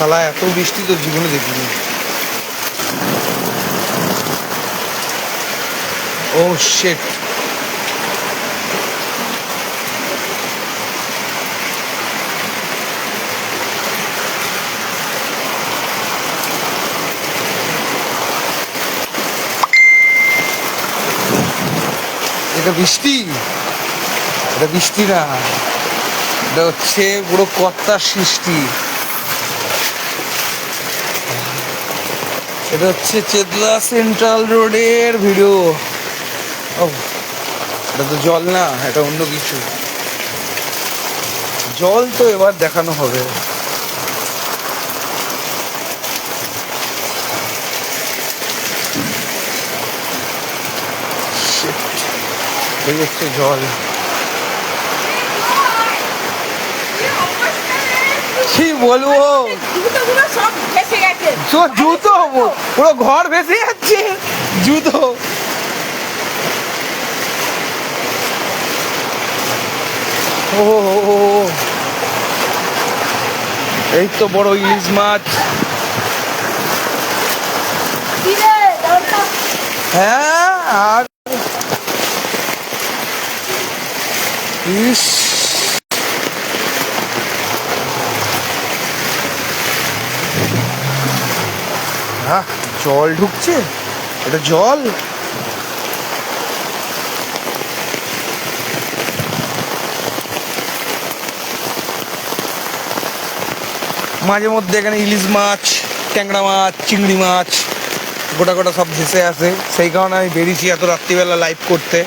শালা এত বৃষ্টি তো জীবনে দেখিনি। ও শিট, এটা বৃষ্টি? এটা বৃষ্টি না, এটা হচ্ছে পুরো কর্তার সৃষ্টি। এটা হচ্ছে চেতলা সেন্ট্রাল রোডের ভিডিও। ও, এটা তো জল না, এটা অন্য কিছু। জল তো এবার দেখানো হবে। এই হচ্ছে জল। কি বলবো, জুতো পুরো ঘর ভেসে যাচ্ছে, জুতো। ও এই তো বড় ইলিশ মাছ। হ্যাঁ, আর ইস, জল ঢুকছে, এটা জল। মাঝে মধ্যে এখানে ইলিশ মাছ, ট্যাংরা মাছ, চিংড়ি মাছ গোটা গোটা সব ভেসে আসে। সেই কারণে আমি বেরিয়েছি এত রাত্রিবেলা লাইভ করতে,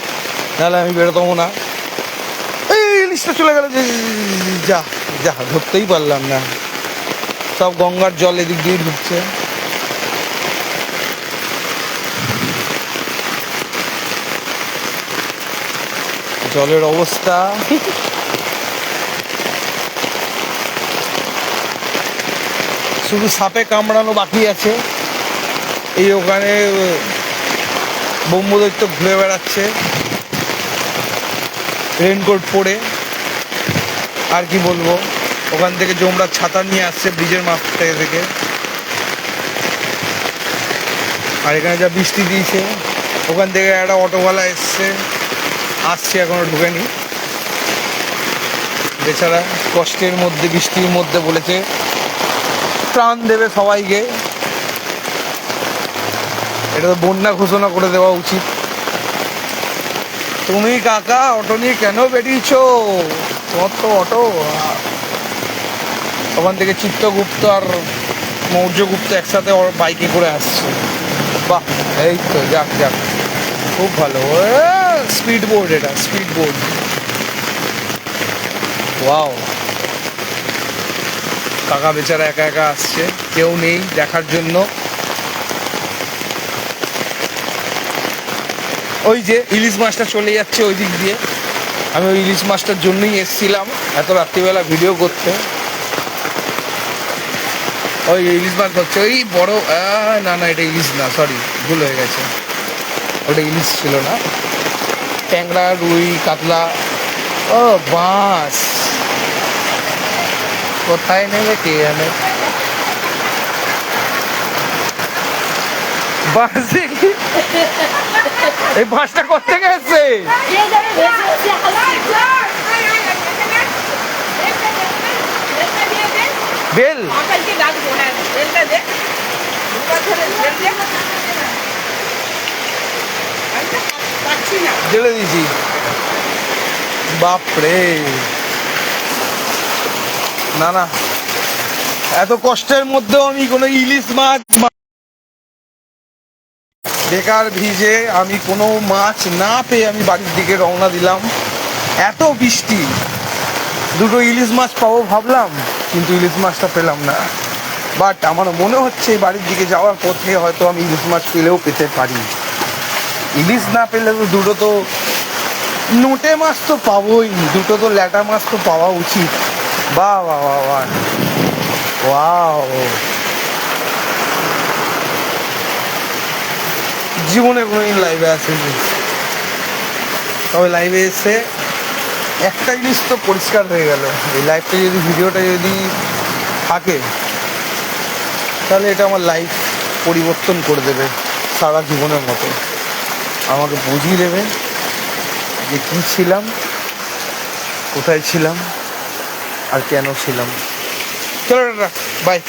নাহলে আমি বেরোতাম না। এই ইলিশটা চলে গেল, যা যা, ধরতেই পারলাম না। সব গঙ্গার জল এদিক দিয়ে ঢুকছে। জলের অবস্থা শুধু সাপে কামড়ানো বাকি আছে। এই ওখানে ব্রহ্মদৈত্য ঘুরে বেড়াচ্ছে রেনকোট পরে। আর কি বলবো, ওখান থেকে জমরা ছাতা নিয়ে আসছে ব্রিজের মাঠ থেকে। আর এখানে যা বৃষ্টি দিয়েছে, ওখান থেকে একটা অটোওয়ালা আসছে, এখনো ঢুকেনি। বেচারা কষ্টের মধ্যে, বৃষ্টির মধ্যে বলেছে ত্রাণ দেবে সবাইকে। এটা তো বন্যা ঘোষণা করে দেওয়া উচিত। তুমি কাকা অটো নিয়ে কেন বেরিয়েছো? তোমার তো অটো। ওখান থেকে চিত্রগুপ্ত আর মৌর্যগুপ্ত একসাথে বাইকে করে আসছে। বাহ, এই তো, যাক যাক, খুব ভালো। স্পিড বোর্ড, এটা স্পিড বোর্ড। ওয়াও, কাকা বেচারা একা একা আসছে, কেউ নেই দেখার জন্য। ওই যে ইলিশ মাছটা চলে যাচ্ছে ওই দিক দিয়ে। আমি ওই ইলিশ মাছটার জন্যই এসছিলাম এত রাত্রিবেলা ভিডিও করতে। ওই ইলিশ মাছ হচ্ছে ওই বড়, না না, এটা ইলিশ না, সরি, ভুল হয়ে গেছে। ওটা ইলিশ ছিল না, ট্যাংরা, রুই, কাতলা। ও বাঁশ, কোথায় নেবে কে জানে। বাঁশ দেখি, এই বাঁশটা কোথেকে এসছে? বেল জেলে দিয়েছি। বাপরে, না না, এত কষ্টের মধ্যেও আমি কোনো ইলিশ মাছ, বেকার ভিজে আমি কোনো মাছ না পেয়ে আমি বাড়ির দিকে রওনা দিলাম। এত বৃষ্টি, দুটো ইলিশ মাছ পাবো ভাবলাম, কিন্তু ইলিশ মাছটা পেলাম না। বাট আমার মনে হচ্ছে বাড়ির দিকে যাওয়ার পথে হয়তো আমি ইলিশ মাছ পেলেও পেতে পারি। ইলিশ না পেলে তো দুটো তো নোটে মাছ তো পাবোই, দুটো তো ল্যাটা মাছ তো পাওয়া উচিত। বাহ বাহ বাহ বাহ, ওয়াও। জীবনে কোনোদিন লাইভে আসেনি, তবে লাইভে এসে একটা জিনিস তো পরিষ্কার হয়ে গেল, এই লাইভটা যদি, ভিডিওটা যদি থাকে তাহলে এটা আমার লাইফ পরিবর্তন করে দেবে সারা জীবনের মতো। আমাকে বুঝিয়ে দেবে যে কী ছিলাম, কোথায় ছিলাম আর কেন ছিলাম। চলো টাটা, বাই।